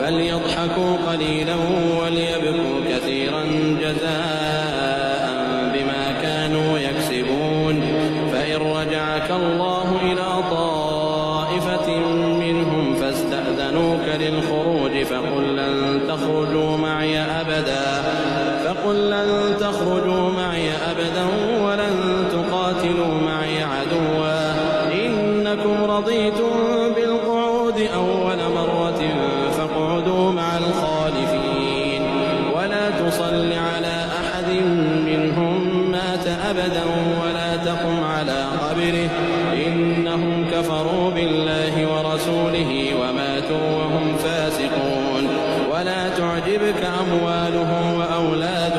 فليضحكوا قليلا وليبكوا كثيرا جزاء بما كانوا يكسبون. فإن رجعك الله إلى طائفة منهم فاستأذنوك للخروج فقل لن تخرجوا معي أبدا ولن تقاتلوا معي عدوا إنكم رضيتم بالقعود أول مرة فاقعدوا مع الخالفين ولا تصل على أحد منهم مات أبدا ولا تقم على قبره إنهم كفروا بالله ورسوله وماتوا وهم فاسقون. ولا تعجبك أموالهم وأولادهم